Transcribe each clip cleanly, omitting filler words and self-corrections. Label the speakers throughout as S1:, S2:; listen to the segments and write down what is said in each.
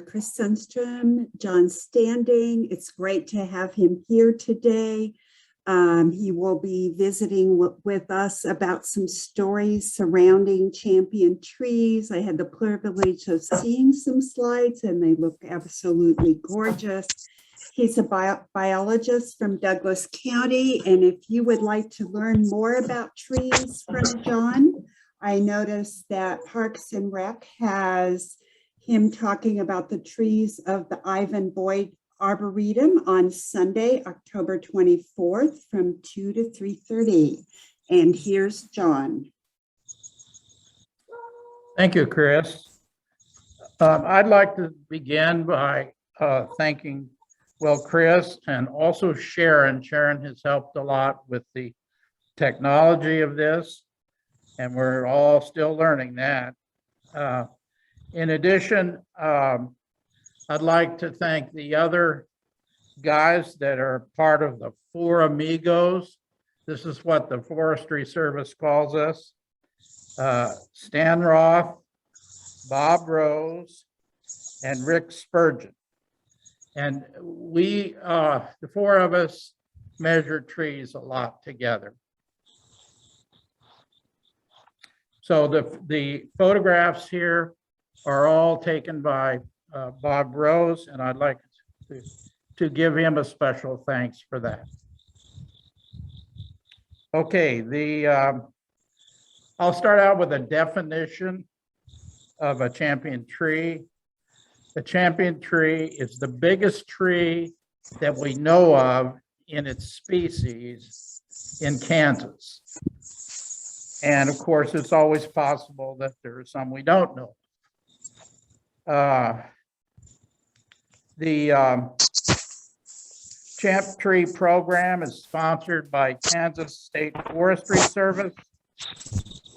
S1: Chris Sundstrom, Jon Standing. It's great to have him here today. He will be visiting with us about some stories surrounding champion trees. I had the privilege of seeing some slides and they look absolutely gorgeous. He's a biologist from Douglas County. And if you would like to learn more about trees from Jon, I noticed that Parks and Rec has him talking about the trees of the Ivan Boyd Arboretum on Sunday, October 24th from 2 to 3:30. And here's Jon.
S2: Thank you, Chris. I'd like to begin by thanking, Chris and also Sharon. Sharon has helped a lot with the technology of this, and we're all still learning that. In addition, I'd like to thank the other guys that are part of the Four Amigos. This is what the Forestry Service calls us. Stan Roth, Bob Rose, and Rick Spurgeon. And we, the four of us, measure trees a lot together. So the photographs here are all taken by Bob Rose, and I'd like to give him a special thanks for that. Okay, I'll start out with a definition of a champion tree. The champion tree is the biggest tree that we know of in its species in Kansas. And of course, it's always possible that there are some we don't know. The Champ Tree program is sponsored by Kansas State Forestry Service.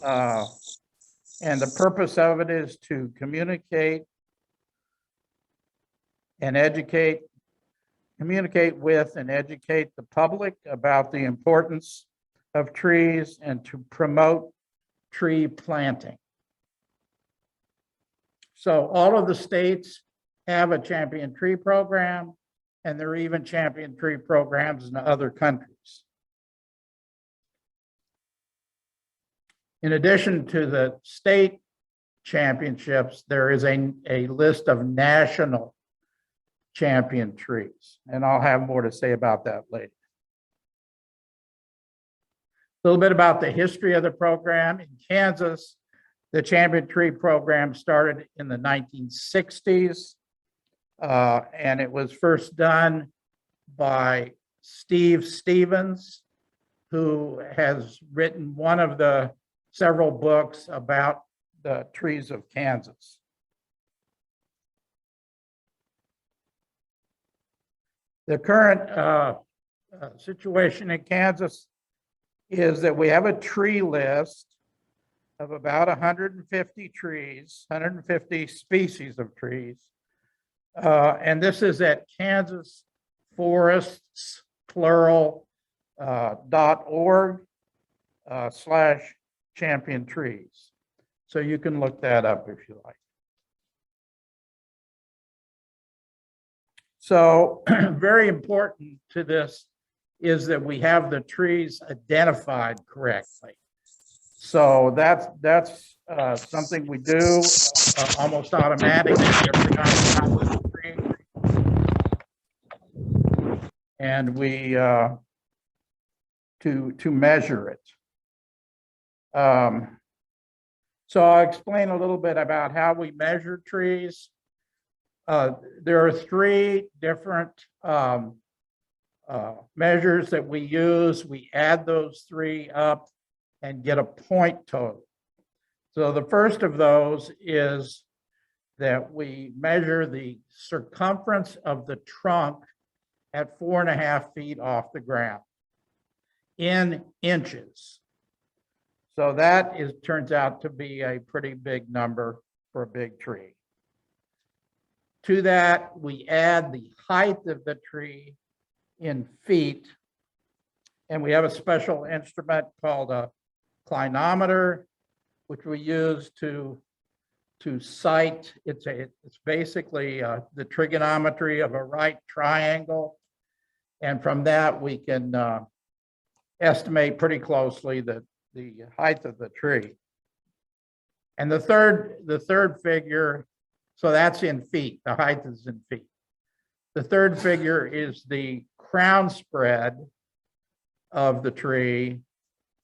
S2: And the purpose of it is to communicate with and educate the public about the importance of trees and to promote tree planting. So all of the states have a champion tree program, and there are even champion tree programs in other countries. In addition to the state championships, there is a list of national champion trees, and I'll have more to say about that later. A little bit about the history of the program. In Kansas, the champion tree program started in the 1960s, and it was first done by Steve Stevens, who has written one of the several books about the trees of Kansas. The current situation in Kansas is that we have a tree list of about 150 trees, 150 species of trees. And this is at Kansas Forests, plural, .org /champion trees. So you can look that up if you like. So very important to this is that we have the trees identified correctly. So that's something we do almost automatically every time we have a tree. And we to measure it. So I'll explain a little bit about how we measure trees. There are three different measures that we use. We add those three up and get a point total. So the first of those is that we measure the circumference of the trunk at 4.5 feet off the ground in inches. So that turns out to be a pretty big number for a big tree. To that, we add the height of the tree in feet, and we have a special instrument called a clinometer, which we use to to cite, it's basically the trigonometry of a right triangle. And from that, we can estimate pretty closely the height of the tree. And the third figure, so that's in feet, the height is in feet. The third figure is the crown spread of the tree.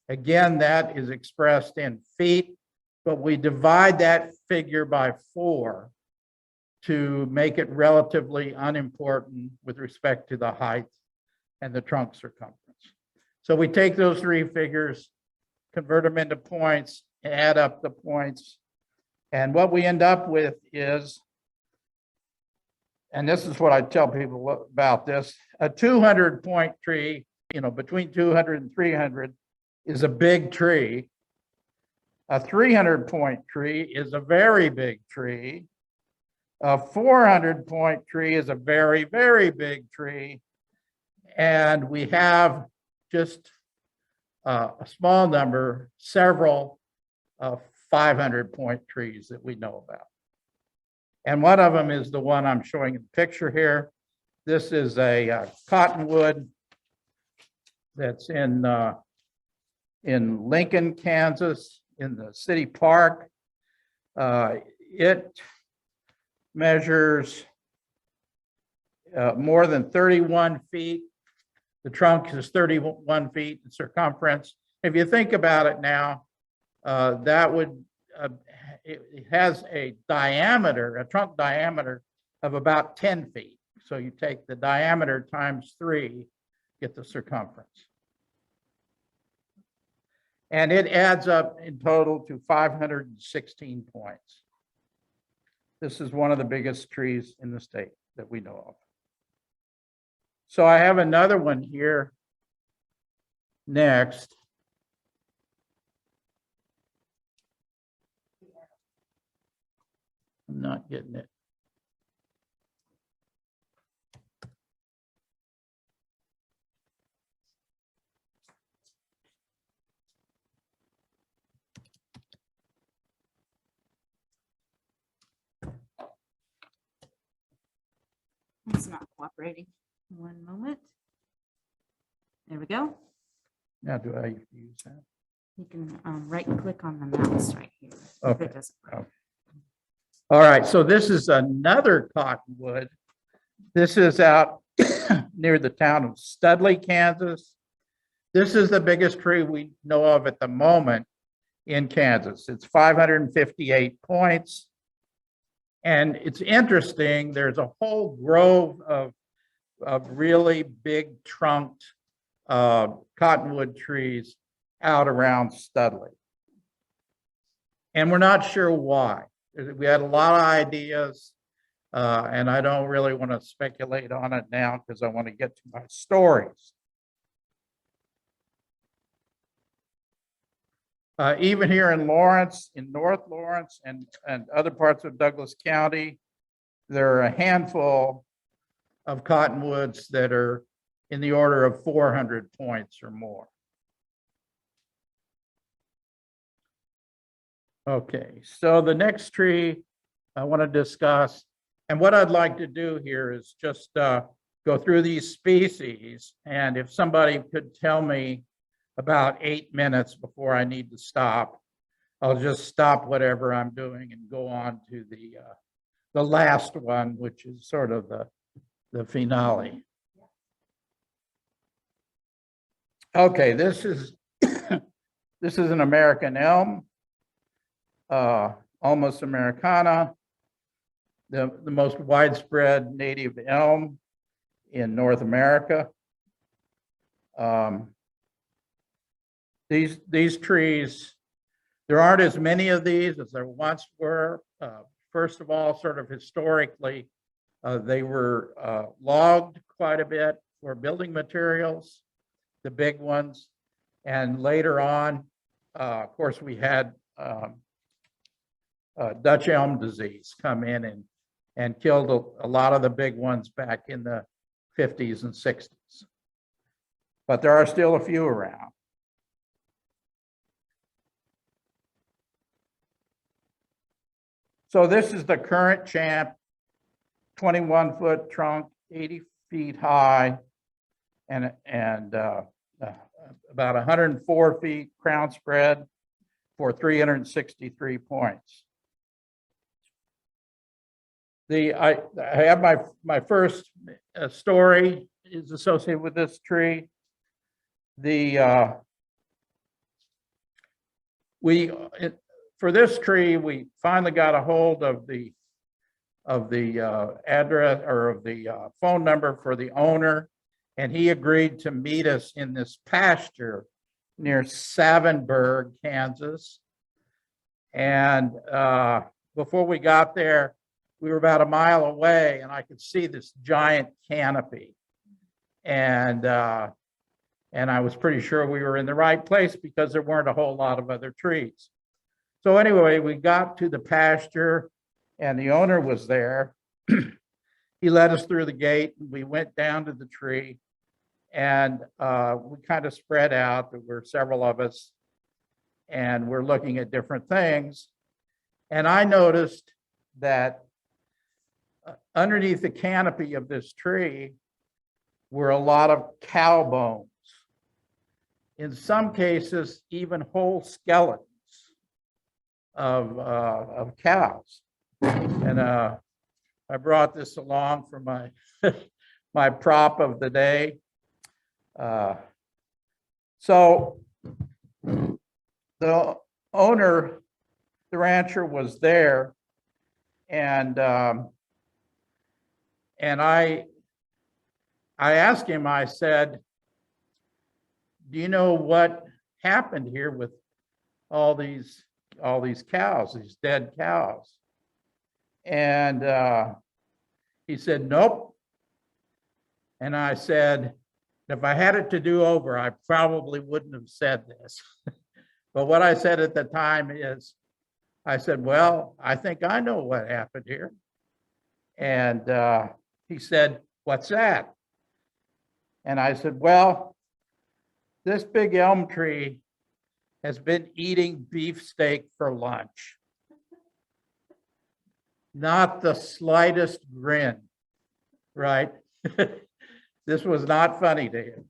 S2: Again, that is expressed in feet, but we divide that figure by 4 to make it relatively unimportant with respect to the height and the trunk circumference. So we take those 3 figures, convert them into points, add up the points, and what we end up with is, and this is what I tell people about this, a 200-point tree, between 200 and 300 is a big tree. A 300-point tree is a very big tree. A 400-point tree is a very, very big tree. And we have just a small number, several 500-point trees that we know about. And one of them is the one I'm showing in the picture here. This is a cottonwood that's in Lincoln, Kansas, in the city park. It measures more than 31 feet. The trunk is 31 feet in circumference. If you think about it now, that would, it has a diameter, a trunk diameter of about 10 feet. So you take the diameter times 3, get the circumference. And it adds up in total to 516 points. This is one of the biggest trees in the state that we know of. So I have another one here next. I'm not getting it.
S3: It's not cooperating. One moment. There we go.
S2: Now, do I use that?
S3: You can right click on the mouse right here. If
S2: Okay.
S3: it doesn't work.
S2: Okay. All right, so this is another cottonwood. This is out near the town of Studley, Kansas. This is the biggest tree we know of at the moment in Kansas. It's 558 points. And it's interesting, there's a whole grove of really big trunked cottonwood trees out around Studley. And we're not sure why. We had a lot of ideas, and I don't really want to speculate on it now because I want to get to my stories. Even here in Lawrence, in North Lawrence and other parts of Douglas County, there are a handful of cottonwoods that are in the order of 400 points or more. Okay, so the next tree I want to discuss, and what I'd like to do here is just go through these species, and if somebody could tell me about 8 minutes before I need to stop, I'll just stop whatever I'm doing and go on to the last one, which is sort of the finale. Okay, this is this is an American elm, Ulmus americana, the most widespread native elm in North America. These trees, there aren't as many of these as there once were. First of all, sort of historically, they were logged quite a bit for building materials, the big ones. And later on, of course, we had Dutch elm disease come in and killed a lot of the big ones back in the 50s and 60s. But there are still a few around. So this is the current champ, 21-foot trunk, 80 feet high, and about 104 feet crown spread for 363 points. I have my first story is associated with this tree. For this tree, we finally got a hold of the address or of the phone number for the owner, and he agreed to meet us in this pasture near Savonburg, Kansas. And before we got there, we were about a mile away, and I could see this giant canopy. And I was pretty sure we were in the right place because there weren't a whole lot of other trees. So anyway, we got to the pasture, and the owner was there. He led us through the gate, and we went down to the tree, and we kind of spread out. There were several of us, and we're looking at different things. And I noticed that underneath the canopy of this tree were a lot of cow bones. In some cases, even whole skeletons of cows. And I brought this along for my my prop of the day. So the owner, the rancher, was there, and I asked him, I said, do you know what happened here with all these cows, these dead cows? And he said, nope. And I said, if I had it to do over, I probably wouldn't have said this. But what I said at the time is, I said, well, I think I know what happened here. And he said, what's that? And I said, well, this big elm tree has been eating beefsteak for lunch. Not the slightest grin, right? This was not funny to him.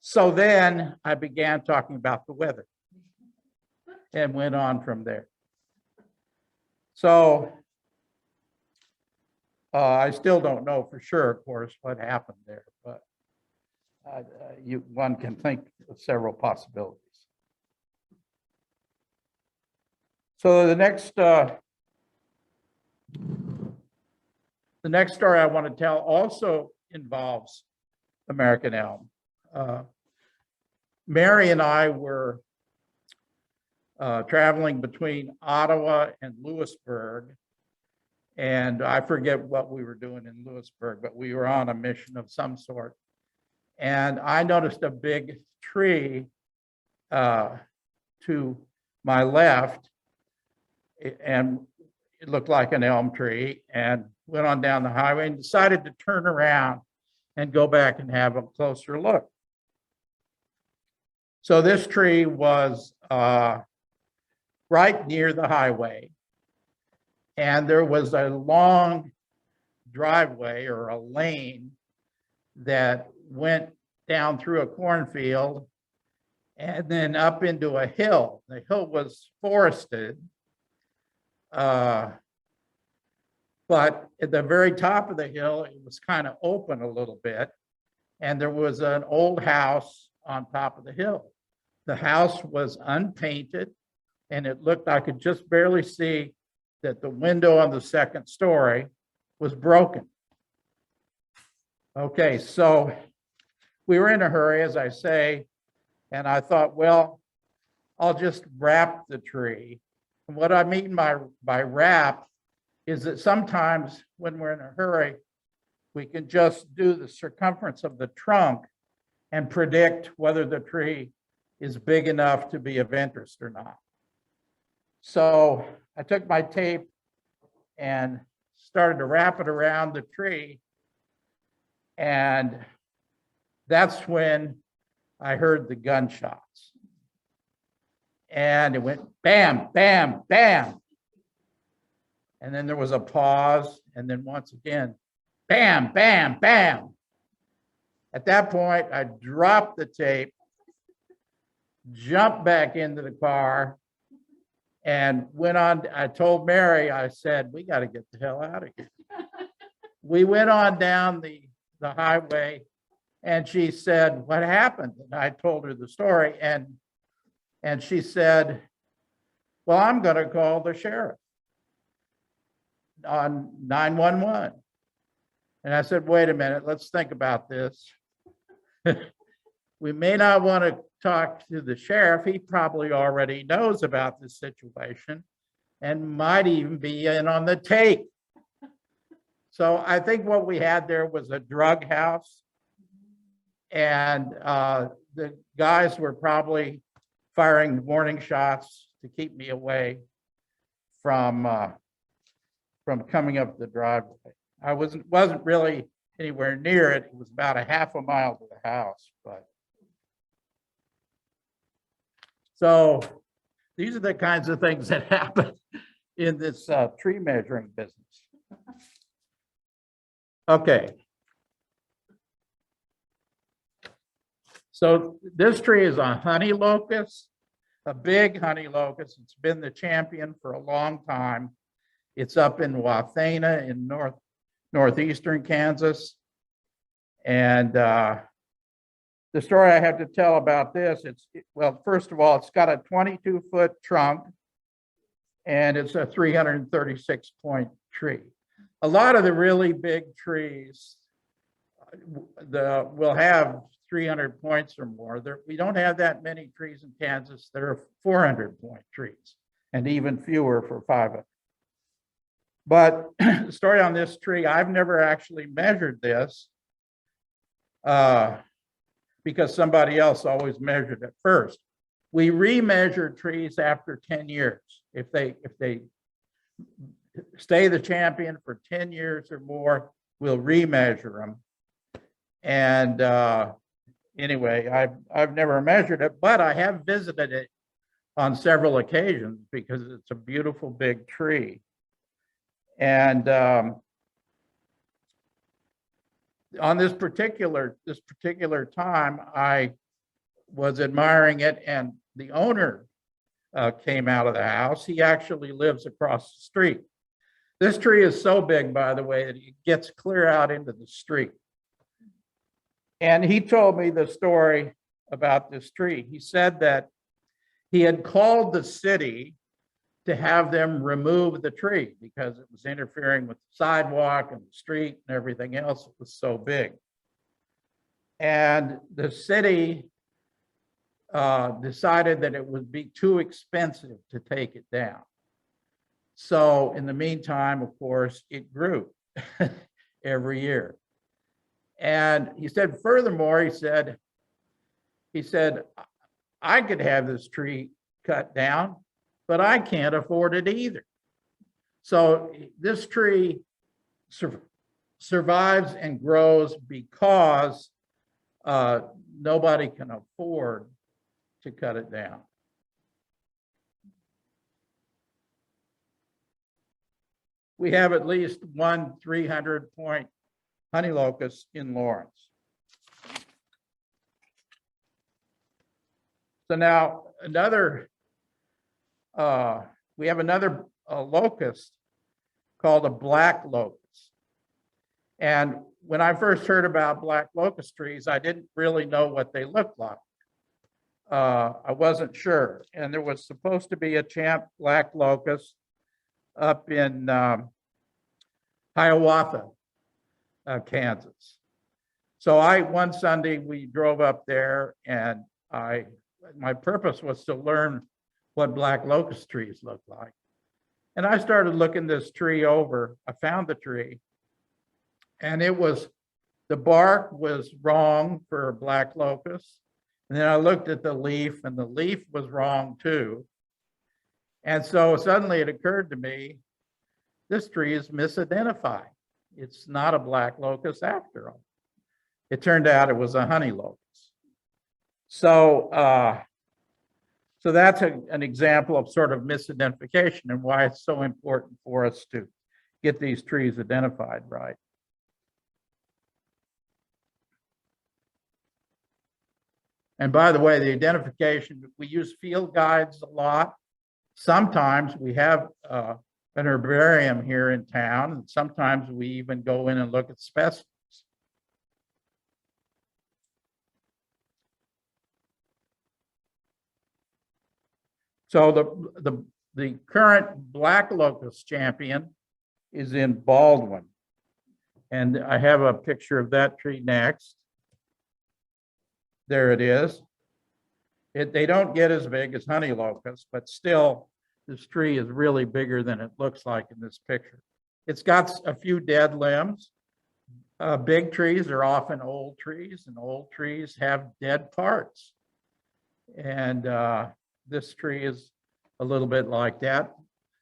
S2: So then I began talking about the weather and went on from there. So I still don't know for sure, of course, what happened there, but one can think of several possibilities. So the next story I want to tell also involves American elm. Mary and I were traveling between Ottawa and Lewisburg, and I forget what we were doing in Lewisburg, but we were on a mission of some sort. And I noticed a big tree to my left, and it looked like an elm tree, and went on down the highway and decided to turn around and go back and have a closer look. So this tree was right near the highway, and there was a long driveway or a lane that went down through a cornfield and then up into a hill. The hill was forested, but at the very top of the hill, it was kind of open a little bit, and there was an old house on top of the hill. The house was unpainted, and it looked, I could just barely see that the window on the second story was broken. Okay, so we were in a hurry, as I say, and I thought, well, I'll just wrap the tree. And what I mean by wrap is that sometimes when we're in a hurry, we can just do the circumference of the trunk and predict whether the tree is big enough to be of interest or not. So I took my tape and started to wrap it around the tree. And that's when I heard the gunshots. And it went bam, bam, bam. And then there was a pause, and then once again, bam, bam, bam. At that point, I dropped the tape, jumped back into the car, and went on. I told Mary, I said, we got to get the hell out of here. We went on down the highway, and she said, what happened? And I told her the story, and she said, well, I'm going to call the sheriff on 911. And I said, wait a minute, let's think about this. We may not want to talk to the sheriff. He probably already knows about this situation and might even be in on the tape. So I think what we had there was a drug house, and the guys were probably firing warning shots to keep me away from coming up the driveway. I wasn't really anywhere near it. It was about a half a mile to the house, but so these are the kinds of things that happen in this tree measuring business. Okay. So this tree is a honey locust, a big honey locust. It's been the champion for a long time. It's up in Wathena in northeastern Kansas. And the story I have to tell about this, well, first of all, it's got a 22-foot trunk, and it's a 336-point tree. A lot of the really big trees will have 300 points or more. We don't have that many trees in Kansas. There are 400-point trees, and even fewer for 500. But the story on this tree, I've never actually measured this because somebody else always measured it first. We remeasure trees after 10 years. If they stay the champion for 10 years or more, we'll remeasure them. And anyway, I've never measured it, but I have visited it on several occasions because it's a beautiful big tree. And on this particular time, I was admiring it, and the owner came out of the house. He actually lives across the street. This tree is so big, by the way, that it gets clear out into the street. And he told me the story about this tree. He said that he had called the city to have them remove the tree because it was interfering with the sidewalk and the street and everything else. It was so big. And the city decided that it would be too expensive to take it down. So in the meantime, of course, it grew every year. And he said, furthermore, he said, I could have this tree cut down, but I can't afford it either. So this tree survives and grows because nobody can afford to cut it down. We have at least one 300-point honey locust in Lawrence. So now we have another locust called a black locust. And when I first heard about black locust trees, I didn't really know what they looked like. I wasn't sure. And there was supposed to be a champ black locust up in Hiawatha, Kansas. So one Sunday we drove up there, and my purpose was to learn what black locust trees look like. And I started looking this tree over. I found the tree, and the bark was wrong for a black locust. And then I looked at the leaf, and the leaf was wrong too. And so suddenly it occurred to me, this tree is misidentified. It's not a black locust after all. It turned out it was a honey locust. So So that's an example of sort of misidentification and why it's so important for us to get these trees identified right. And by the way, the identification, we use field guides a lot. Sometimes we have an herbarium here in town, and sometimes we even go in and look at specimens. So the current black locust champion is in Baldwin. And I have a picture of that tree next. There it is. They don't get as big as honey locust, but still this tree is really bigger than it looks like in this picture. It's got a few dead limbs. Big trees are often old trees, and old trees have dead parts. And this tree is a little bit like that.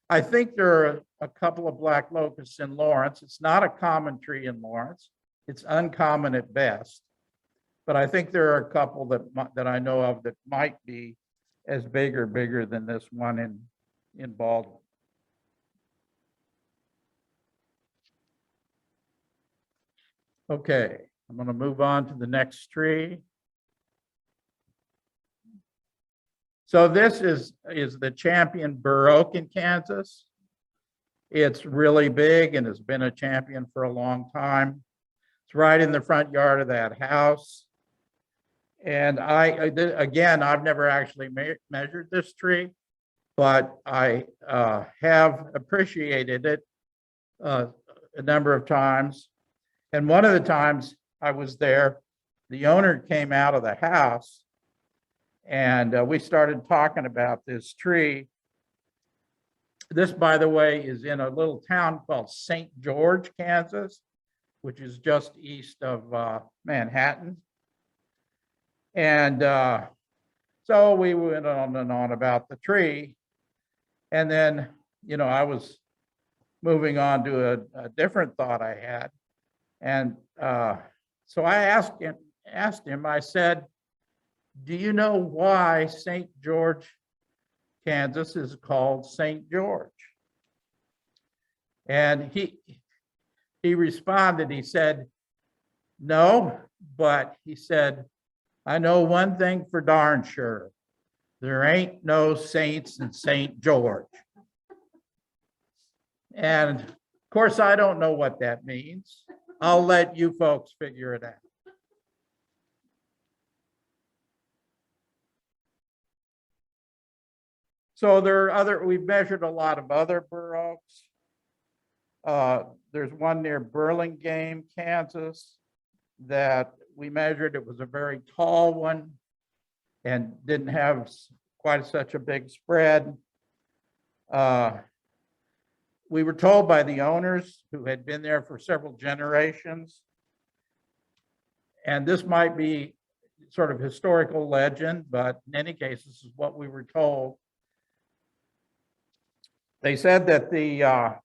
S2: I think there are a couple of black locusts in Lawrence. It's not a common tree in Lawrence. It's uncommon at best. But I think there are a couple that I know of that might be as big or bigger than this one in Baldwin. Okay, I'm going to move on to the next tree. So this is the champion Baroque in Kansas. It's really big and has been a champion for a long time. It's right in the front yard of that house. And again, I've never actually measured this tree, but I have appreciated it a number of times. And one of the times I was there, the owner came out of the house and we started talking about this tree. This, by the way, is in a little town called St. George, Kansas, which is just east of Manhattan. And so we went on and on about the tree. And then, you know, I was moving on to a different thought I had. And so I asked him, I said, do you know why St. George, Kansas is called St. George? And he responded, he said, no, but he said, I know one thing for darn sure. There ain't no saints in St. George. And of course, I don't know what that means. I'll let you folks figure it out. So we've measured a lot of other bur oaks. There's one near Burlingame, Kansas, that we measured. It was a very tall one and didn't have quite such a big spread. We were told by the owners who had been there for several generations, and this might be sort of historical legend, but in any case, this is what we were told. They said that the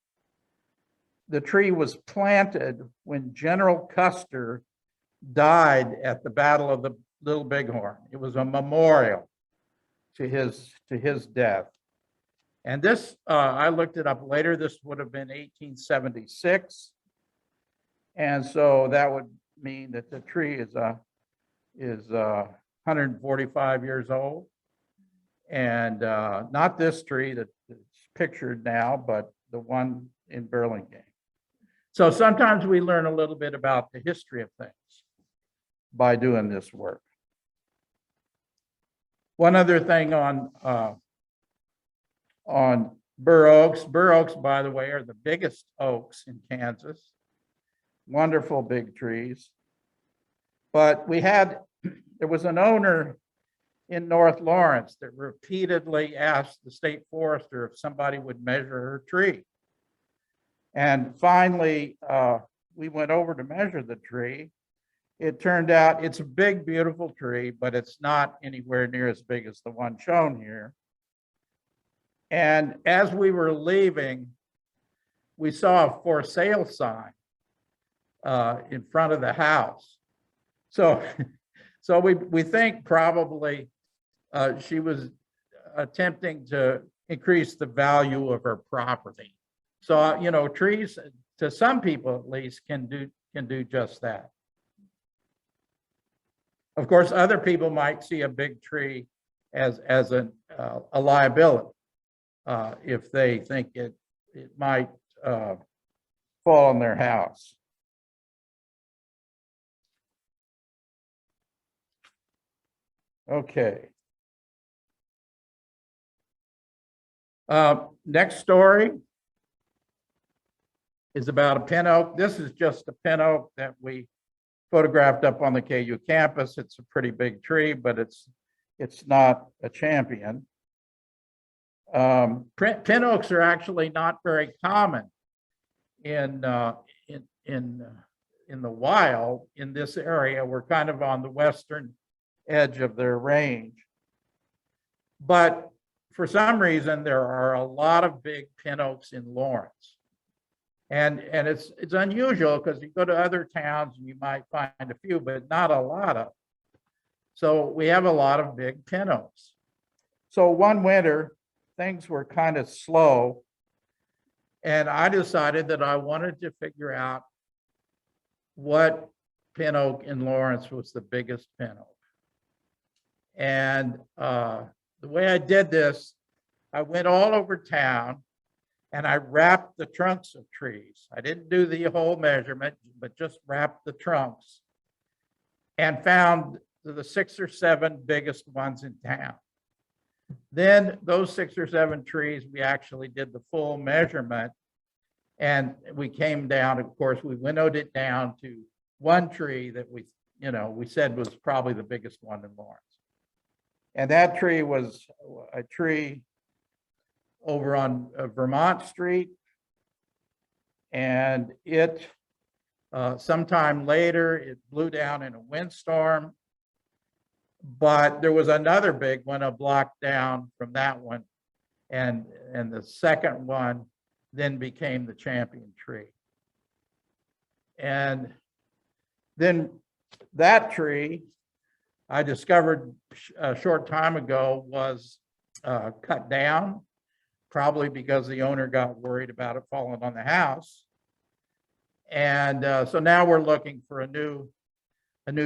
S2: tree was planted when General Custer died at the Battle of the Little Bighorn. It was a memorial to his death. And this, I looked it up later, this would have been 1876. And so that would mean that the tree is 145 years old. And not this tree that's pictured now, but the one in Burlingame. So sometimes we learn a little bit about the history of things by doing this work. One other thing on bur oaks. Bur oaks, by the way, are the biggest oaks in Kansas. Wonderful big trees. But there was an owner in North Lawrence that repeatedly asked the state forester if somebody would measure her tree. And finally, we went over to measure the tree. It turned out it's a big, beautiful tree, but it's not anywhere near as big as the one shown here. And as we were leaving, we saw a for sale sign in front of the house. So we think probably she was attempting to increase the value of her property. So, you know, trees, to some people at least, can do just that. Of course, other people might see a big tree as a liability if they think it might fall on their house. Okay. Next story is about a pin oak. This is just a pin oak that we photographed up on the KU campus. It's a pretty big tree, but it's not a champion. Pin oaks are actually not very common in the wild in this area. We're kind of on the western edge of their range, but for some reason there are a lot of big pin oaks in Lawrence, and it's unusual because you go to other towns and you might find a few, but not a lot of. So we have a lot of big pin oaks. So one winter things were kind of slow, and I decided that I wanted to figure out what pin oak in Lawrence was the biggest pin oak. And the way I did this, I went all over town and I wrapped the trunks of trees. I didn't do the whole measurement, but just wrapped the trunks and found the 6 or 7 biggest ones in town. Then those 6 or 7 trees, we actually did the full measurement, and we came down, of course, we winnowed it down to one tree that we said was probably the biggest one in Lawrence. And that tree was a tree over on Vermont Street. And it, sometime later, it blew down in a windstorm. But there was another big one a block down from that one. And the second one then became the champion tree. And then that tree, I discovered a short time ago, was cut down, probably because the owner got worried about it falling on the house. And so now we're looking for a new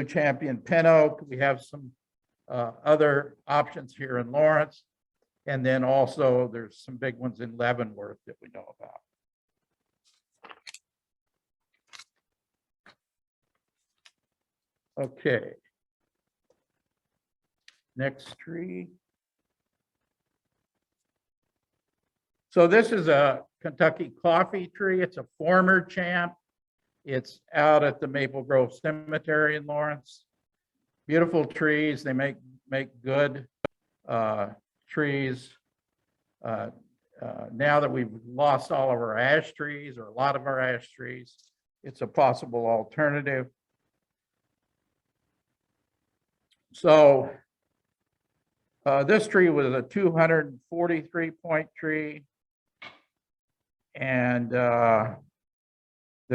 S2: champion pin oak. We have some other options here in Lawrence. And then also there's some big ones in Leavenworth that we know about. Okay. Next tree. So this is a Kentucky coffee tree. It's a former champ. It's out at the Maple Grove Cemetery in Lawrence. Beautiful trees. They make good trees. Now that we've lost all of our ash trees, or a lot of our ash trees, it's a possible alternative. So this tree was a 243-point tree, and the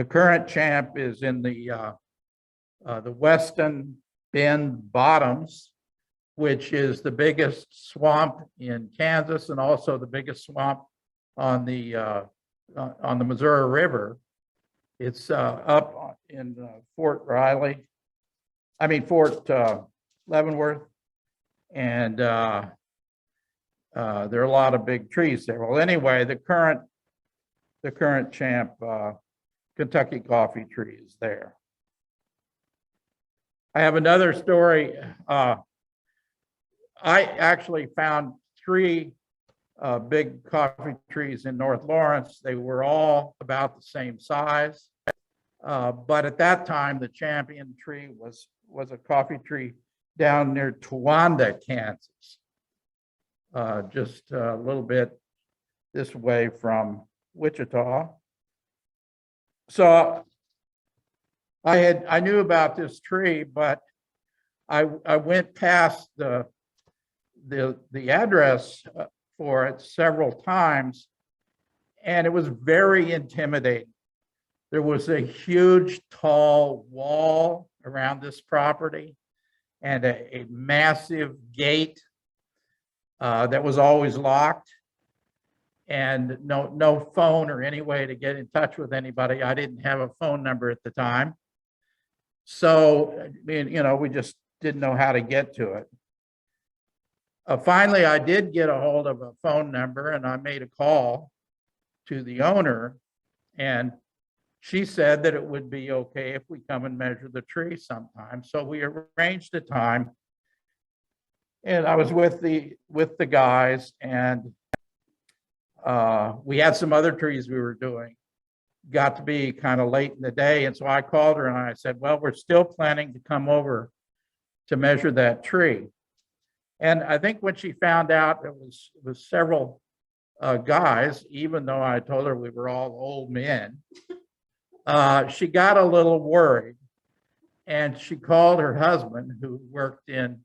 S2: current champ is in the Weston Bend Bottoms, which is the biggest swamp in Kansas and also the biggest swamp on the Missouri River. It's up in Fort Leavenworth, and there are a lot of big trees there. Well, anyway, the current champ Kentucky coffee tree is there. I have another story. I actually found 3 big coffee trees in North Lawrence. They were all about the same size. But at that time, the champion tree was a coffee tree down near Towanda, Kansas, just a little bit this way from Wichita. So I knew about this tree, but I went past the address for it several times, and it was very intimidating. There was a huge, tall wall around this property and a massive gate. that was always locked, and no phone or any way to get in touch with anybody. I didn't have a phone number at the time. So, we just didn't know how to get to it. Finally, I did get a hold of a phone number, and I made a call to the owner, and she said that it would be okay if we come and measure the tree sometime. So we arranged a time, and I was with the guys, and we had some other trees we were doing. Got to be kind of late in the day, and so I called her and I said, well, we're still planning to come over to measure that tree. And I think when she found out it was several guys, even though I told her we were all old men, she got a little worried, and she called her husband, who worked in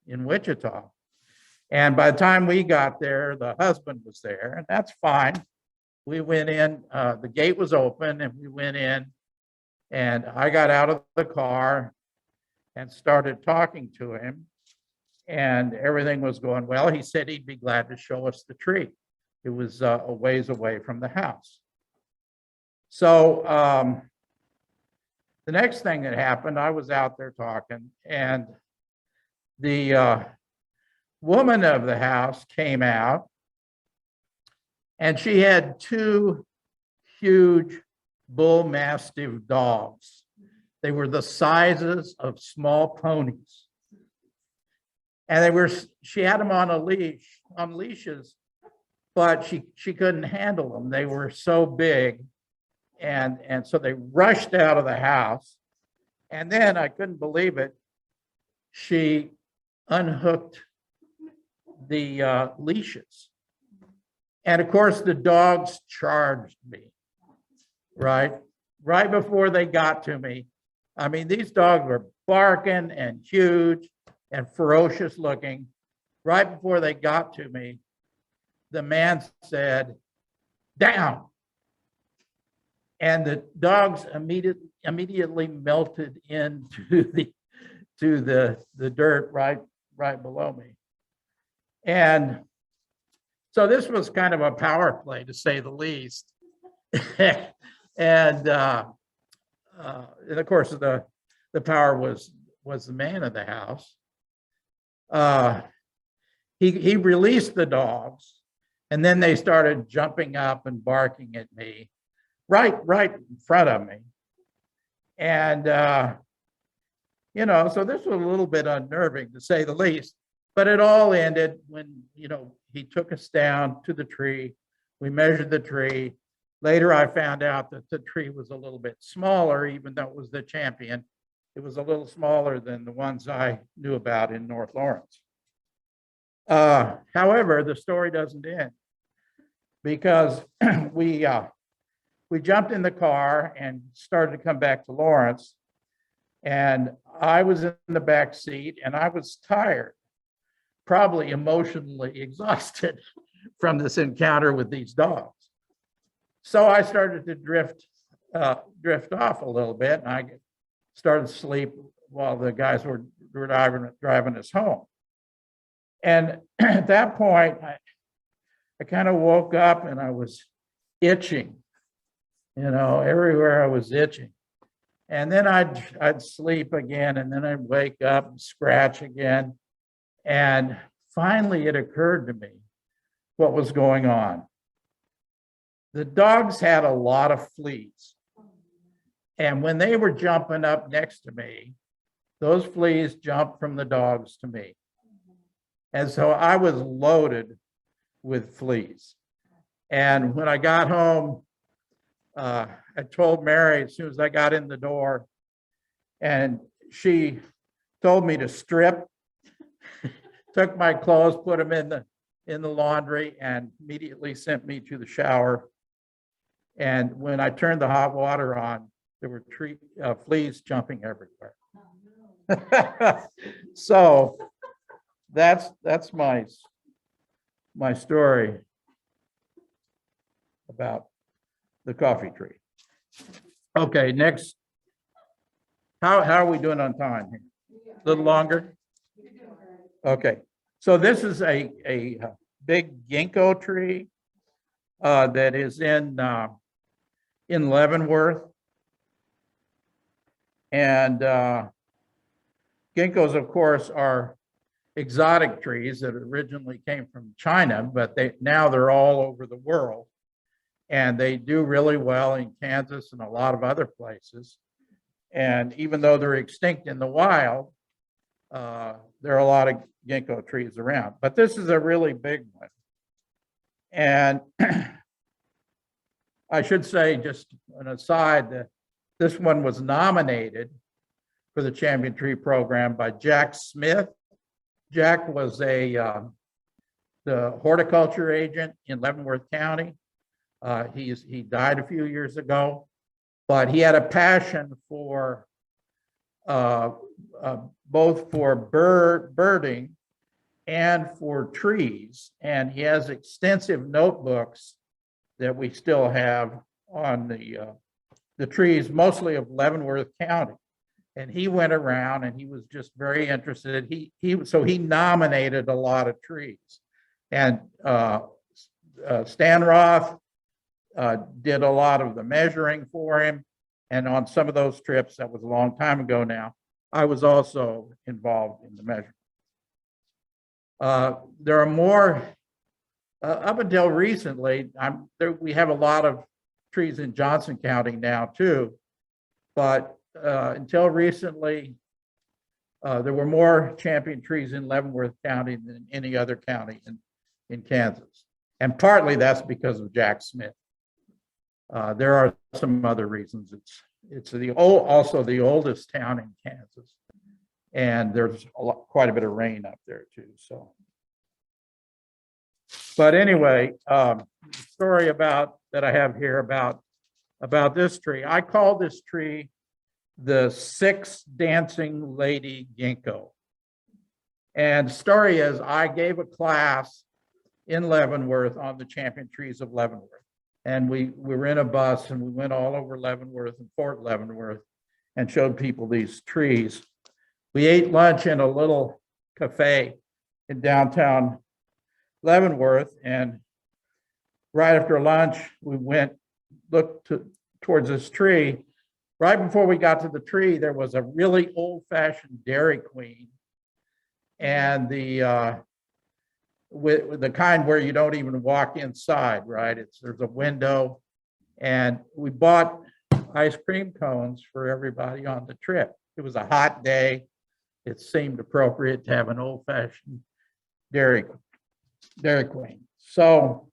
S2: Wichita. And by the time we got there, the husband was there, and that's fine. We went in, the gate was open, and we went in, and I got out of the car and started talking to him, and everything was going well. He said he'd be glad to show us the tree. It was a ways away from the house. So the next thing that happened, I was out there talking, and the woman of the house came out, and she had two huge bull mastiff dogs. They were the sizes of small ponies. And she had them on leashes, but she couldn't handle them. They were so big. And so they rushed out of the house. And then, I couldn't believe it, she unhooked the leashes. And of course, the dogs charged me, right before they got to me. I mean, these dogs were barking and huge and ferocious looking. Right before they got to me, the man said, "Down." And the dogs immediately melted into the dirt right below me. And so this was kind of a power play, to say the least. And of course, the power was the man of the house. He released the dogs, and then they started jumping up and barking at me right in front of me. And so this was a little bit unnerving, to say the least. But it all ended when he took us down to the tree. We measured the tree. Later, I found out that the tree was a little bit smaller, even though it was the champion. It was a little smaller than the ones I knew about in North Lawrence. However, the story doesn't end, because we jumped in the car and started to come back to Lawrence. And I was in the back seat, and I was tired, probably emotionally exhausted from this encounter with these dogs. So I started to drift off a little bit, and I started to sleep while the guys were driving us home. And at that point, I kind of woke up, and I was itching, everywhere I was itching. And then I'd sleep again, and then I'd wake up and scratch again. And finally, it occurred to me what was going on. The dogs had a lot of fleas. And when they were jumping up next to me, those fleas jumped from the dogs to me. And so I was loaded with fleas. And when I got home, I told Mary as soon as I got in the door, and she told me to strip, took my clothes, put them in the laundry, and immediately sent me to the shower. And when I turned the hot water on, there were fleas jumping everywhere. So that's my story about the coffee tree. Okay, next. How are we doing on time here? A little longer? Okay. So this is a big ginkgo tree that is in Leavenworth. And ginkgos, of course, are exotic trees that originally came from China, but now they're all over the world. And they do really well in Kansas and a lot of other places. And even though they're extinct in the wild, there are a lot of ginkgo trees around. But this is a really big one. And I should say, just an aside, that this one was nominated for the Champion Tree Program by Jack Smith. Jack was the horticulture agent in Leavenworth County. He died a few years ago, but he had a passion for both for birding and for trees, and he has extensive notebooks that we still have on the trees, mostly of Leavenworth County. And he went around and he was just very interested. So he nominated a lot of trees. And Stan Roth did a lot of the measuring for him. And on some of those trips, that was a long time ago now, I was also involved in the measurement. There are more, up until recently, we have a lot of trees in Johnson County now too, but until recently, there were more champion trees in Leavenworth County than any other county in Kansas. And partly that's because of Jack Smith. There are some other reasons. It's also the oldest town in Kansas, and there's quite a bit of rain up there too. So, but anyway, the story that I have here about this tree. I call this tree the 6 dancing lady ginkgo. And the story is, I gave a class in Leavenworth on the champion trees of Leavenworth. And we were in a bus and we went all over Leavenworth and Fort Leavenworth and showed people these trees. We ate lunch in a little cafe in downtown Leavenworth, and right after lunch, we looked towards this tree. Right before we got to the tree, there was a really old-fashioned Dairy Queen, and with the kind where you don't even walk inside, right? There's a window, and we bought ice cream cones for everybody on the trip. It was a hot day. It seemed appropriate to have an old-fashioned Dairy Queen. So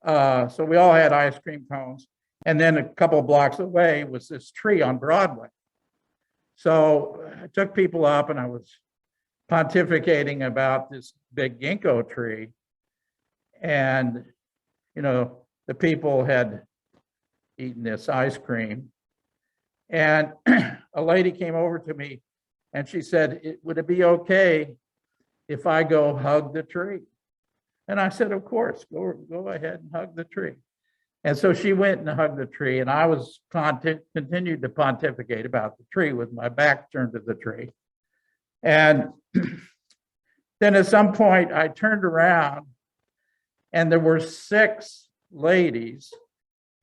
S2: we all had ice cream cones. And then a couple of blocks away was this tree on Broadway. So I took people up and I was pontificating about this big ginkgo tree. And, the people had eaten this ice cream. And a lady came over to me and she said, would it be okay if I go hug the tree? And I said, of course, go ahead and hug the tree. And so she went and hugged the tree, and I was continued to pontificate about the tree with my back turned to the tree. And then at some point I turned around and there were 6 ladies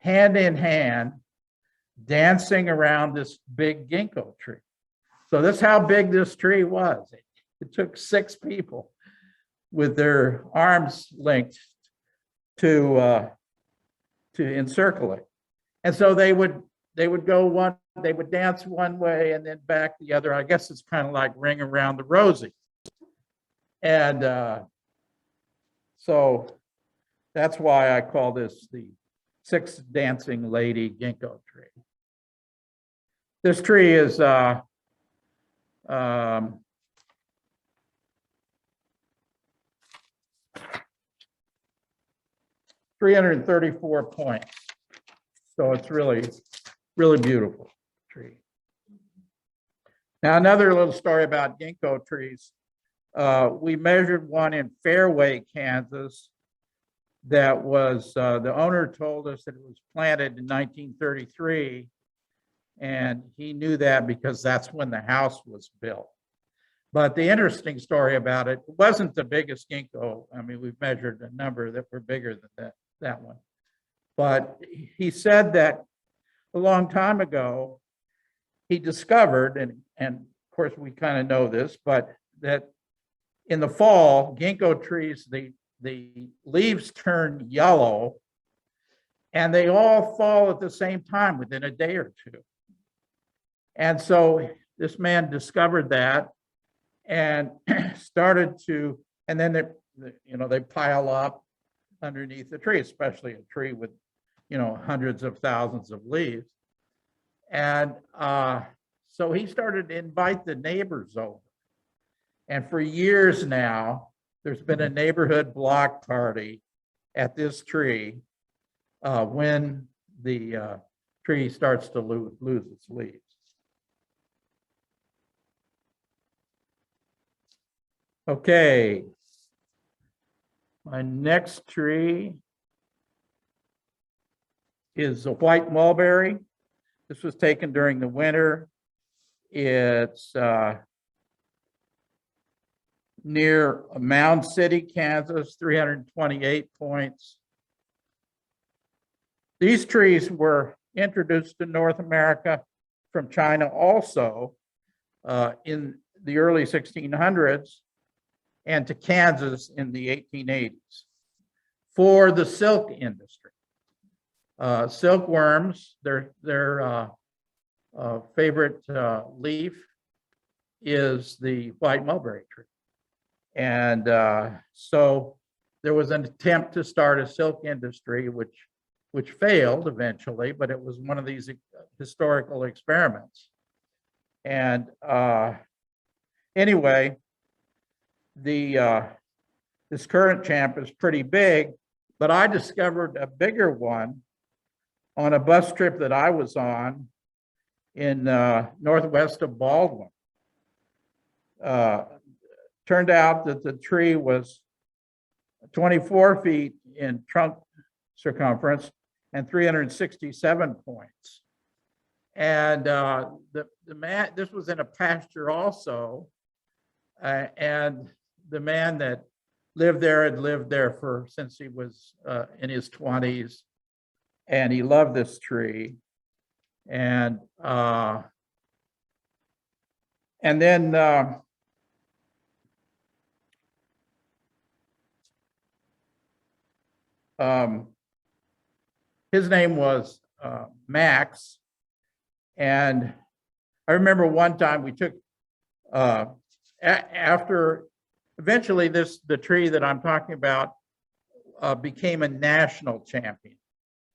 S2: hand in hand dancing around this big ginkgo tree. So that's how big this tree was. It took 6 people with their arms linked to encircle it. And so they would dance one way and then back the other. I guess it's kind of like Ring Around the Rosie. And so that's why I call this the 6 dancing lady ginkgo tree. This tree is 334 points. So it's really, really beautiful tree. Now, another little story about ginkgo trees. We measured one in Fairway, Kansas, that was, the owner told us that it was planted in 1933, and he knew that because that's when the house was built. But the interesting story about it wasn't the biggest ginkgo. I mean, we've measured a number that were bigger than that one. But he said that a long time ago, he discovered, and of course we kind of know this, but that in the fall, ginkgo trees, the leaves turn yellow and they all fall at the same time within a day or two. And so this man discovered that and started to, and then they pile up underneath the tree, especially a tree with, hundreds of thousands of leaves. And so he started to invite the neighbors over. And for years now, there's been a neighborhood block party at this tree when the tree starts to lose its leaves. Okay, my next tree is a white mulberry. This was taken during the winter. It's near Mound City, Kansas, 328 points. These trees were introduced to North America from China also in the early 1600s and to Kansas in the 1880s for the silk industry. Silkworms, their favorite leaf is the white mulberry tree. And so there was an attempt to start a silk industry, which failed eventually, but it was one of these historical experiments. And anyway, this current champ is pretty big, but I discovered a bigger one on a bus trip that I was on in northwest of Baldwin. Turned out that the tree was 24 feet in trunk circumference and 367 points. And the man, this was in a pasture also, and the man that lived there had lived there since he was in his 20s, and he loved this tree. And then his name was Max. And I remember one time we took, after eventually the tree that I'm talking about became a national champion.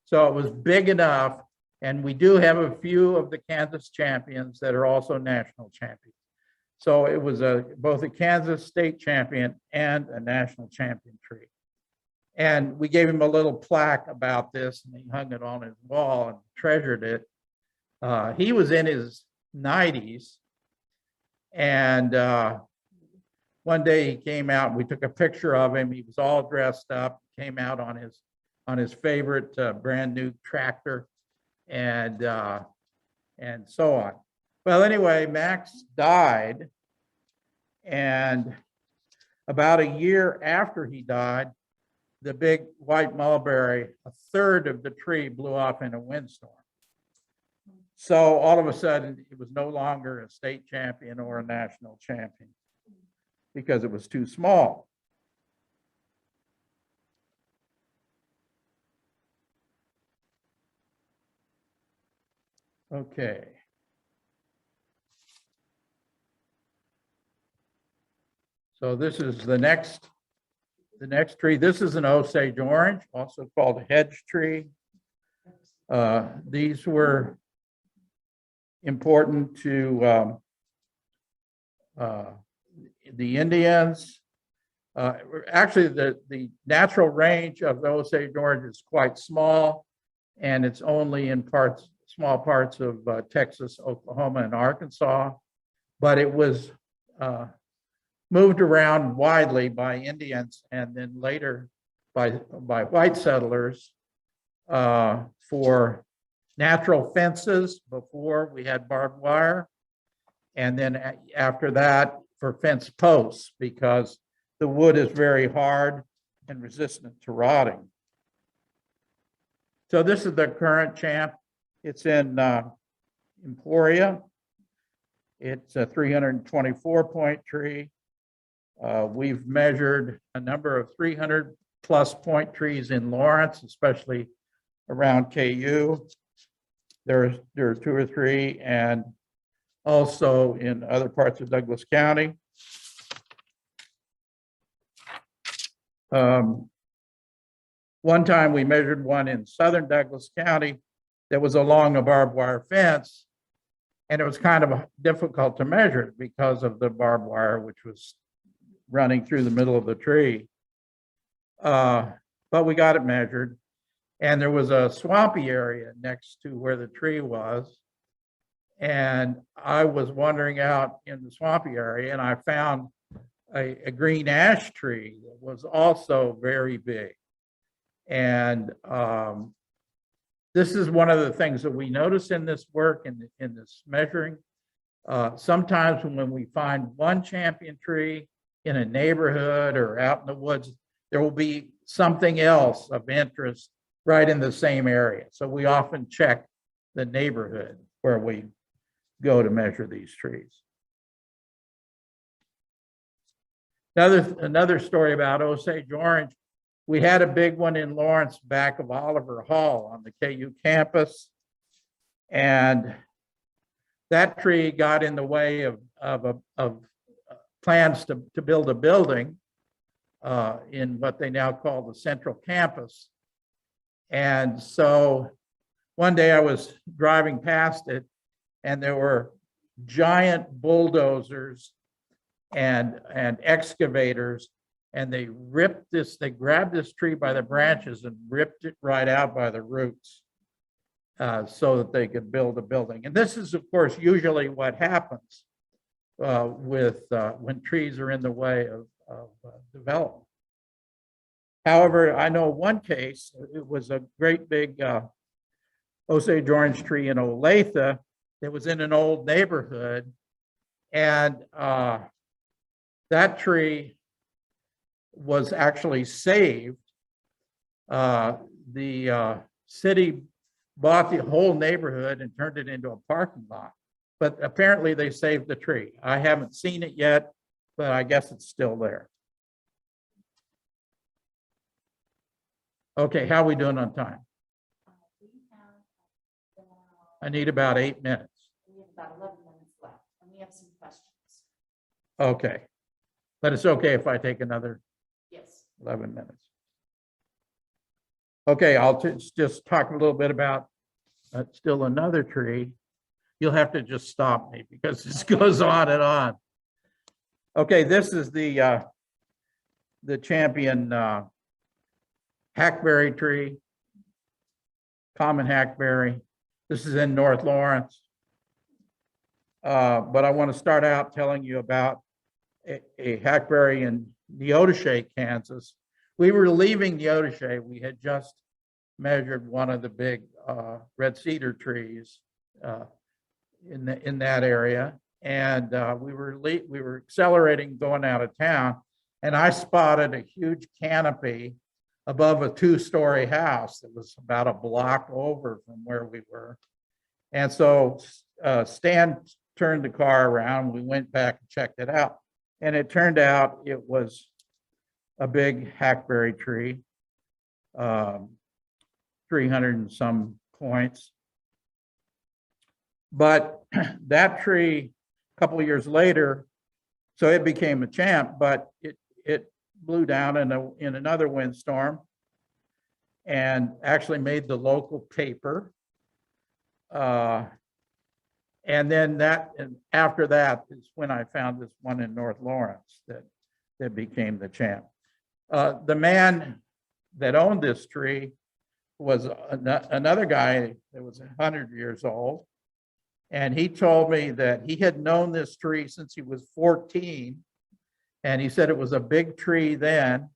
S2: So it was big enough, and we do have a few of the Kansas champions that are also national champions. So it was both a Kansas state champion and a national champion tree. And we gave him a little plaque about this, and he hung it on his wall and treasured it. He was in his 90s, and one day he came out, and we took a picture of him. He was all dressed up, came out on his favorite brand new tractor, and so on. Well, anyway, Max died, and about a year after he died, the big white mulberry, a third of the tree blew off in a windstorm. So all of a sudden, it was no longer a state champion or a national champion because it was too small. Okay. So this is the next tree. This is an Osage orange, also called a hedge tree. These were important to the Indians. Actually, the natural range of the Osage orange is quite small, and it's only in small parts of Texas, Oklahoma, and Arkansas, but it was moved around widely by Indians and then later by white settlers for natural fences before we had barbed wire. And then after that, for fence posts because the wood is very hard and resistant to rotting. So this is the current champ. It's in Emporia. It's a 324-point tree. We've measured a number of 300+ point trees in Lawrence, especially around KU. There are 2 or 3, and also in other parts of Douglas County. One time we measured one in southern Douglas County that was along a barbed wire fence, and it was kind of difficult to measure it because of the barbed wire, which was running through the middle of the tree. But we got it measured, and there was a swampy area next to where the tree was. And I was wandering out in the swampy area, and I found a green ash tree that was also very big. And this is one of the things that we notice in this work, in this measuring. Sometimes when we find one champion tree in a neighborhood or out in the woods, there will be something else of interest right in the same area. So we often check the neighborhood where we go to measure these trees. Another story about Osage orange. We had a big one in Lawrence back of Oliver Hall on the KU campus. And that tree got in the way of plans to build a building in what they now call the central campus. And so one day I was driving past it, and there were giant bulldozers and excavators, and they grabbed this tree by the branches and ripped it right out by the roots so that they could build a building. And this is, of course, usually what happens when trees are in the way of development. However, I know one case, it was a great big Osage orange tree in Olathe that was in an old neighborhood, and that tree was actually saved. The city bought the whole neighborhood and turned it into a parking lot, but apparently they saved the tree. I haven't seen it yet, but I guess it's still there. Okay, how are we doing on time? I need about 8 minutes.
S3: We have about 11 minutes left, and we have some questions.
S2: Okay, but it's okay if I take another
S3: Yes.
S2: 11 minutes. Okay, I'll just talk a little bit about still another tree. You'll have to just stop me because this goes on and on. Okay, this is the champion hackberry tree, common hackberry. This is in North Lawrence. But I want to start out telling you about a hackberry in Osage, Kansas. We were leaving Osage. We had just measured one of the big red cedar trees in that area, and we were accelerating going out of town, and I spotted a huge canopy above a 2-story house that was about a block over from where we were. And so Stan turned the car around. We went back and checked it out, and it turned out it was a big hackberry tree, 300 and some points. But that tree, a couple of years later, so it became a champ, but it blew down in another windstorm and actually made the local paper. And then after that is when I found this one in North Lawrence that became the champ. The man that owned this tree was another guy that was 100 years old. And he told me that he had known this tree since he was 14. And he said it was a big tree then.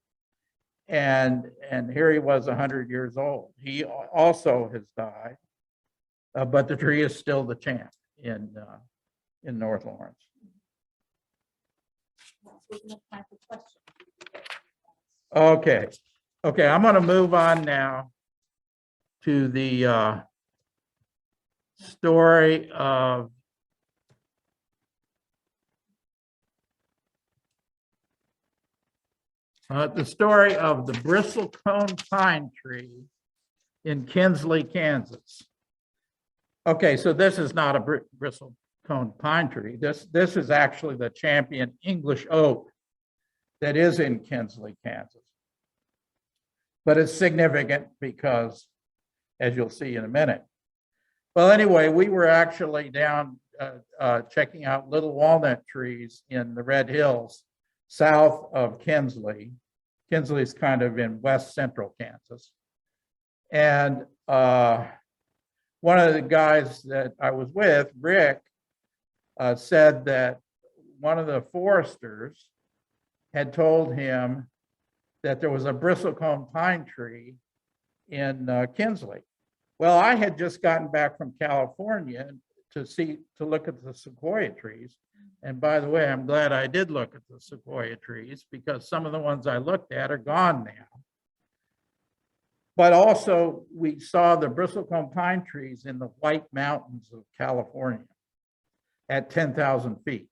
S2: And here he was 100 years old. He also has died, but the tree is still the champ in North Lawrence. Okay, okay, I'm going to move on now to the story of the bristlecone pine tree in Kinsley, Kansas. Okay, so this is not a bristlecone pine tree. This is actually the champion English oak that is in Kinsley, Kansas. But it's significant because, as you'll see in a minute. Well, anyway, we were actually down checking out little walnut trees in the Red Hills south of Kinsley. Kinsley's kind of in west central Kansas. And one of the guys that I was with, Rick, said that one of the foresters had told him that there was a bristlecone pine tree in Kinsley. Well, I had just gotten back from California to look at the sequoia trees. And by the way, I'm glad I did look at the sequoia trees because some of the ones I looked at are gone now. But also we saw the bristlecone pine trees in the White Mountains of California at 10,000 feet.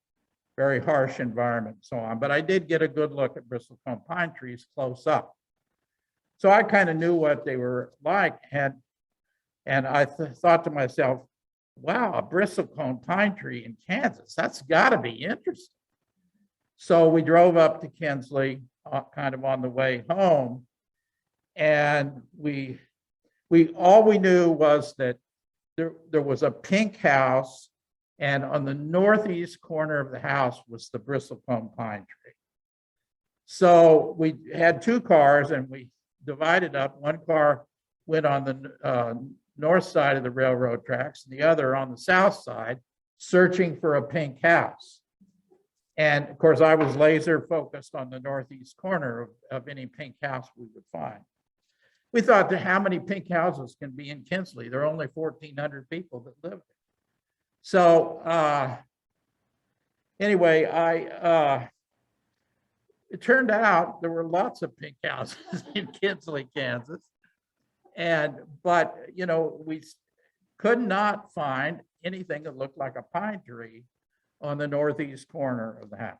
S2: Very harsh environment and so on. But I did get a good look at bristlecone pine trees close up. So I kind of knew what they were like. And I thought to myself, wow, a bristlecone pine tree in Kansas, that's got to be interesting. So we drove up to Kinsley kind of on the way home. And all we knew was that there was a pink house, and on the northeast corner of the house was the bristlecone pine tree. So we had two cars and we divided up. One car went on the north side of the railroad tracks and the other on the south side, searching for a pink house. And of course, I was laser focused on the northeast corner of any pink house we would find. We thought that how many pink houses can be in Kinsley? There are only 1,400 people that live there. So anyway, it turned out there were lots of pink houses in Kinsley, Kansas. But you know, we could not find anything that looked like a pine tree on the northeast corner of the house.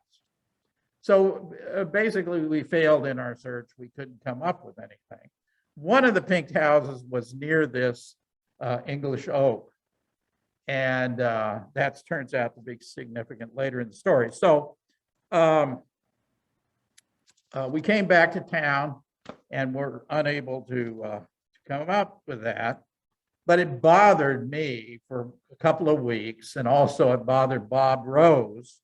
S2: So basically we failed in our search. We couldn't come up with anything. One of the pink houses was near this English oak. And that turns out to be significant later in the story. So we came back to town and were unable to come up with that. But it bothered me for a couple of weeks, and also it bothered Bob Rose.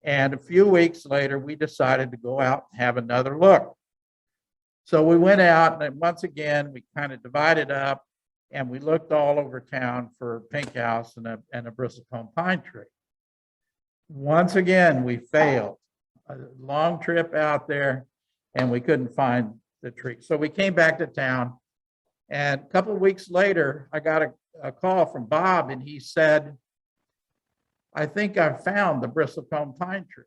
S2: And a few weeks later, we decided to go out and have another look. So we went out, and once again, we kind of divided up, and we looked all over town for a pink house and a bristlecone pine tree. Once again, we failed. A long trip out there, and we couldn't find the tree. So we came back to town, and a couple of weeks later, I got a call from Bob, and he said, I think I found the bristlecone pine tree.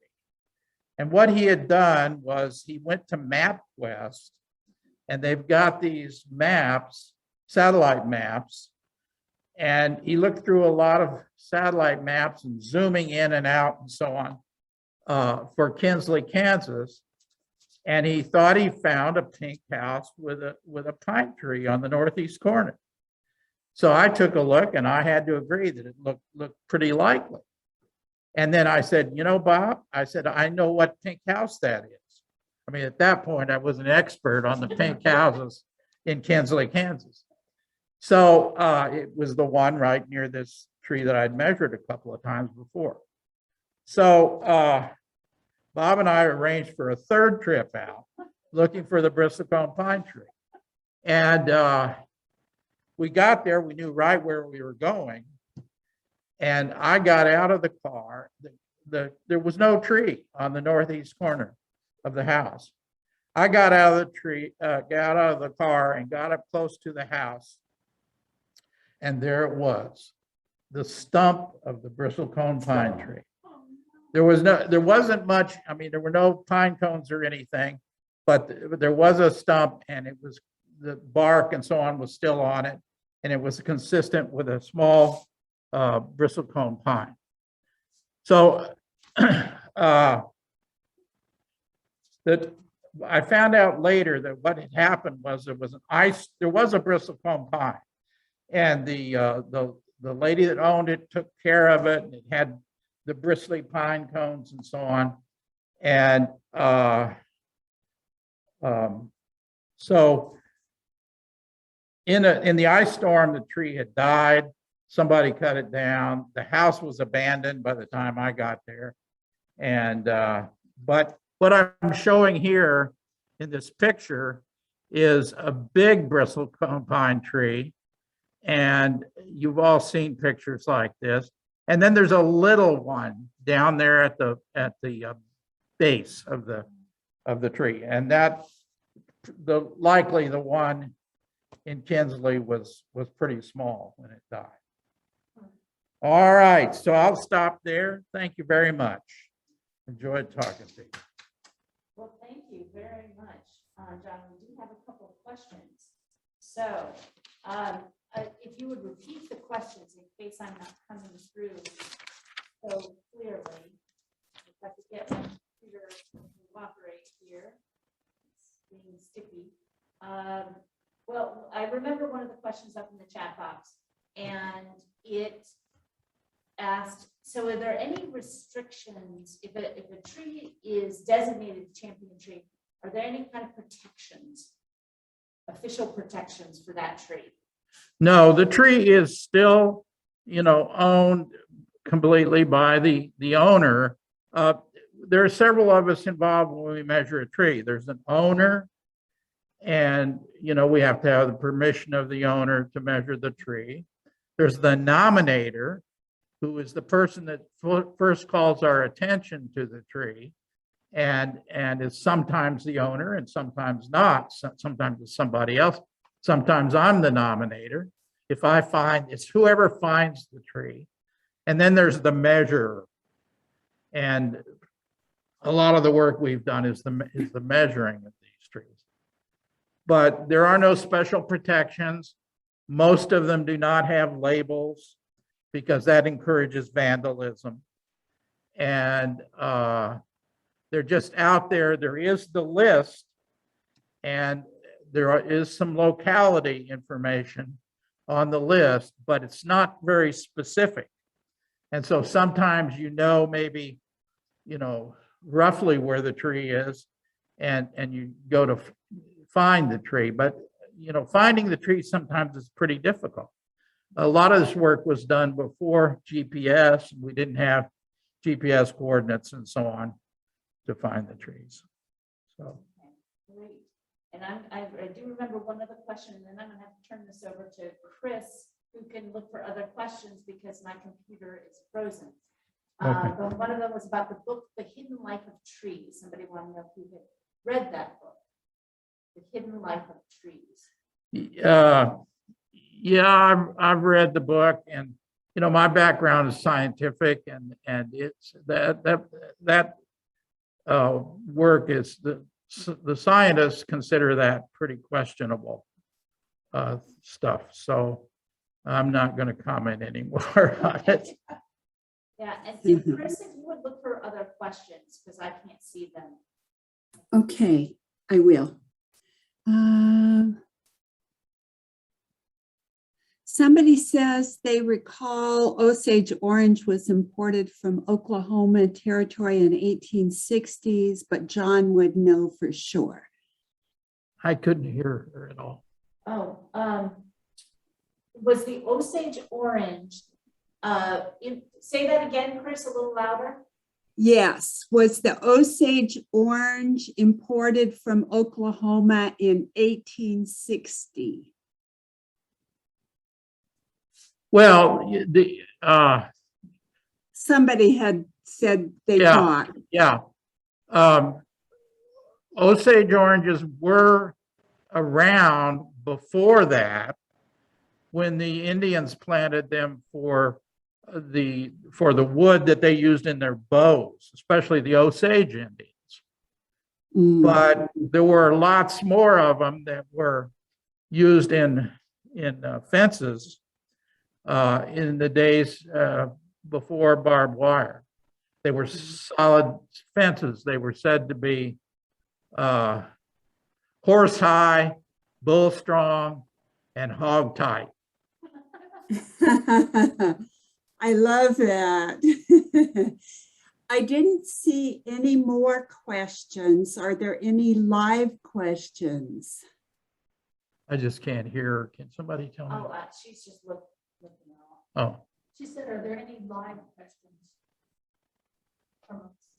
S2: And what he had done was he went to MapQuest, and they've got these maps, satellite maps, and he looked through a lot of satellite maps and zooming in and out and so on for Kinsley, Kansas. And he thought he found a pink house with a pine tree on the northeast corner. So I took a look, and I had to agree that it looked pretty likely. And then I said, you know, Bob, I said, I know what pink house that is. I mean, at that point, I was an expert on the pink houses in Kinsley, Kansas. So it was the one right near this tree that I'd measured a couple of times before. So Bob and I arranged for a third trip out looking for the bristlecone pine tree. And we got there, we knew right where we were going. And I got out of the car. There was no tree on the northeast corner of the house. I got out of the car and got up close to the house. And there it was, the stump of the bristlecone pine tree. There wasn't much, I mean, there were no pine cones or anything, but there was a stump and it was, the bark and so on was still on it. And it was consistent with a small bristlecone pine. So that I found out later that what had happened was there was a bristlecone pine, and the lady that owned it took care of it, and it had the bristly pine cones and so on. And so in the ice storm, the tree had died. Somebody cut it down. The house was abandoned by the time I got there. And but what I'm showing here in this picture is a big bristlecone pine tree. And you've all seen pictures like this. And then there's a little one down there at the base of the tree. And that likely the one in Kinsley was pretty small when it died. All right, so I'll stop there. Thank you very much. Enjoyed talking to you.
S3: Well, thank you very much, John. We do have a couple of questions. So if you would repeat the questions in case I'm not coming through so clearly. If I could get my computer to cooperate here. It's being sticky. Well, I remember one of the questions up in the chat box, and it asked, so are there any restrictions if a tree is designated champion tree? Are there any kind of protections, official protections for that tree?
S2: No, the tree is still, owned completely by the owner. There are several of us involved when we measure a tree. There's an owner, and we have to have the permission of the owner to measure the tree. There's the nominator, who is the person that first calls our attention to the tree, and is sometimes the owner and sometimes not. Sometimes it's somebody else. Sometimes I'm the nominator. If I find, it's whoever finds the tree. And then there's the measurer. And a lot of the work we've done is the measuring of these trees. But there are no special protections. Most of them do not have labels because that encourages vandalism. And they're just out there. There is the list, and there is some locality information on the list, but it's not very specific. And so sometimes maybe, roughly where the tree is, and you go to find the tree. But, finding the tree sometimes is pretty difficult. A lot of this work was done before GPS. We didn't have GPS coordinates and so on to find the trees. So.
S3: Great. And I do remember one other question, and then I'm going to have to turn this over to Chris, who can look for other questions because my computer is frozen.
S2: Okay.
S3: But one of them was about the book, The Hidden Life of Trees. Somebody wanted to know if you had read that book, The Hidden Life of Trees.
S2: Yeah, I've read the book, and my background is scientific, and it's that work is the scientists consider that pretty questionable stuff. So I'm not going to comment anymore on it.
S3: Yeah, and so Chris, if you would look for other questions, because I can't see them.
S1: Okay, I will. Somebody says they recall Osage orange was imported from Oklahoma Territory in the 1860s, but John would know for sure.
S2: I couldn't hear her at all.
S3: Oh, was the Osage orange, say that again, Chris, a little louder?
S1: Yes, was the Osage orange imported from Oklahoma in 1860?
S2: Well,
S1: Somebody had said they thought.
S2: Yeah. Osage oranges were around before that when the Indians planted them for for the wood that they used in their bows, especially the Osage Indians.
S1: Mm.
S2: But there were lots more of them that were used in fences in the days before barbed wire. They were solid fences. They were said to be horse high, bull strong, and hog tight.
S1: I love that. I didn't see any more questions. Are there any live questions?
S2: I just can't hear her. Can somebody tell me?
S3: Oh, she's just looking out.
S2: Oh,
S3: She said, are there any live questions? From us?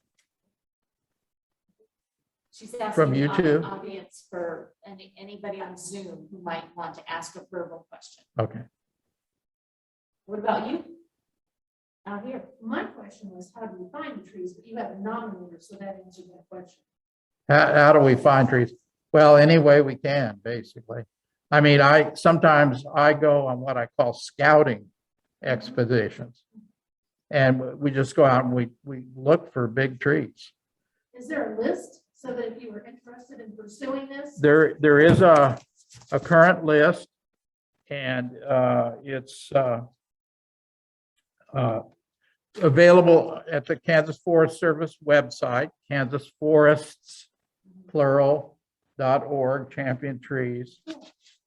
S3: She's asking
S2: From you
S3: the
S2: too?
S3: audience for anybody on Zoom who might want to ask a verbal question.
S2: okay.
S3: What about you? Out here. My question was, how do you find the trees? But you have a nominator, so that answered that question.
S2: How do we find trees? Well, any way we can, basically. I mean, sometimes I go on what I call scouting expeditions. And we just go out and we look for big trees.
S3: Is there a list so that if you were interested in pursuing this?
S2: There is a current list, and it's available at the Kansas Forest Service website, kansasforests.org, champion trees.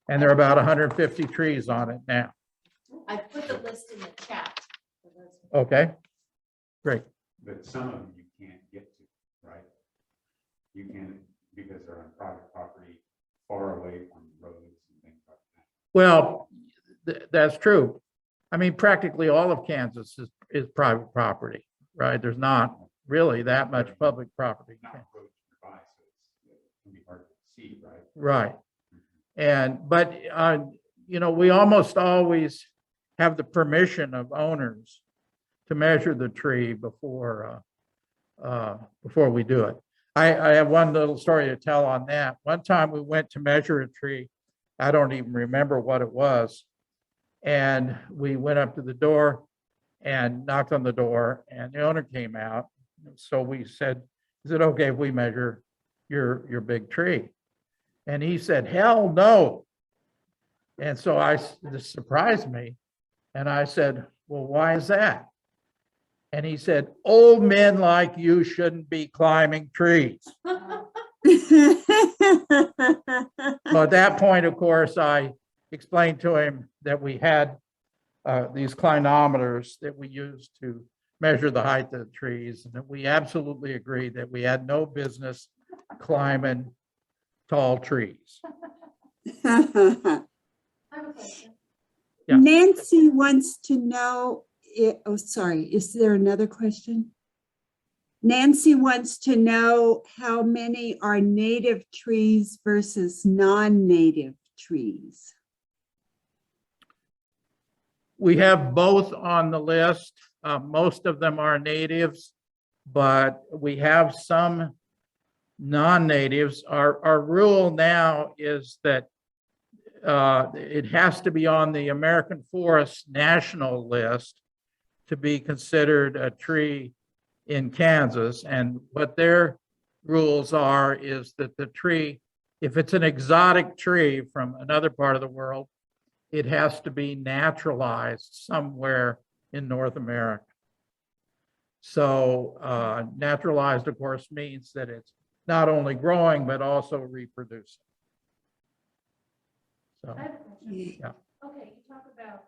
S2: And there are about 150 trees on it now.
S3: I put the list in the chat.
S2: Okay, great.
S4: But some of them you can't get to, right? You can't, because they're on private property, far away from roads and things like that.
S2: Well, that's true. I mean, practically all of Kansas is private property, right? There's not really that much public property.
S4: Not roads nearby, so it can be hard to see, right?
S2: Right. But we almost always have the permission of owners to measure the tree before we do it. I have one little story to tell on that. One time we went to measure a tree. I don't even remember what it was. And we went up to the door and knocked on the door, and the owner came out. So we said, is it okay if we measure your big tree? And he said, hell no. And so this surprised me. And I said, well, why is that? And he said, old men like you shouldn't be climbing trees. Well, at that point, of course, I explained to him that we had these clinometers that we used to measure the height of the trees, and that we absolutely agreed that we had no business climbing tall trees.
S3: I have a question.
S2: Yeah.
S1: Nancy wants to know, is there another question? Nancy wants to know how many are native trees versus non-native trees.
S2: We have both on the list. Most of them are natives, but we have some non-natives. Our rule now is that it has to be on the American Forest National List to be considered a tree in Kansas. And what their rules are is that the tree, if it's an exotic tree from another part of the world, it has to be naturalized somewhere in North America. So naturalized, of course, means that it's not only growing, but also reproducing. So,
S3: I have a question.
S2: yeah.
S3: Okay, you talk about,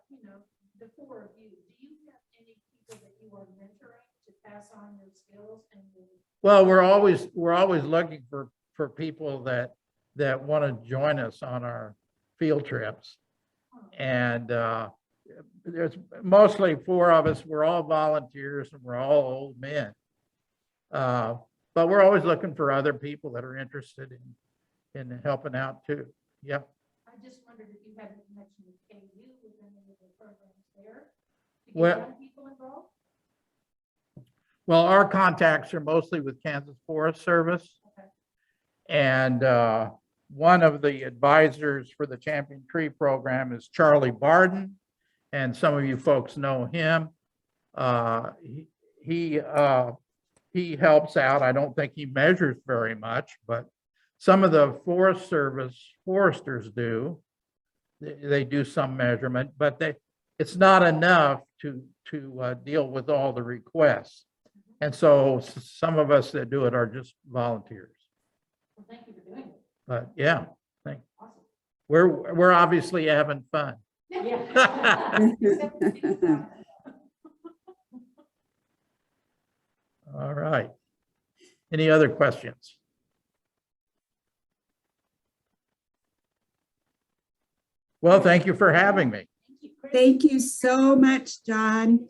S3: the four of you. Do you have any people that you are mentoring to pass on your skills and
S2: Well, we're always looking for people that want to join us on our field trips. And there's mostly four of us. We're all volunteers and we're all old men. But we're always looking for other people that are interested in helping out too. Yep.
S3: I just wondered if you had a connection with KU with any of the programs there to get
S2: Well-
S3: young people involved?
S2: Well, our contacts are mostly with Kansas Forest Service.
S3: Okay.
S2: And one of the advisors for the Champion Tree Program is Charlie Barden. And some of you folks know him. He helps out. I don't think he measures very much, but some of the Forest Service foresters do. They do some measurement, but it's not enough to deal with all the requests. And so some of us that do it are just volunteers.
S3: Well, thank you for doing it.
S2: But yeah,
S3: Awesome.
S2: we're obviously having fun.
S3: Yeah.
S2: All right. Any other questions? Well, thank you for having me.
S3: Thank you, Chris.
S1: Thank you so much, John.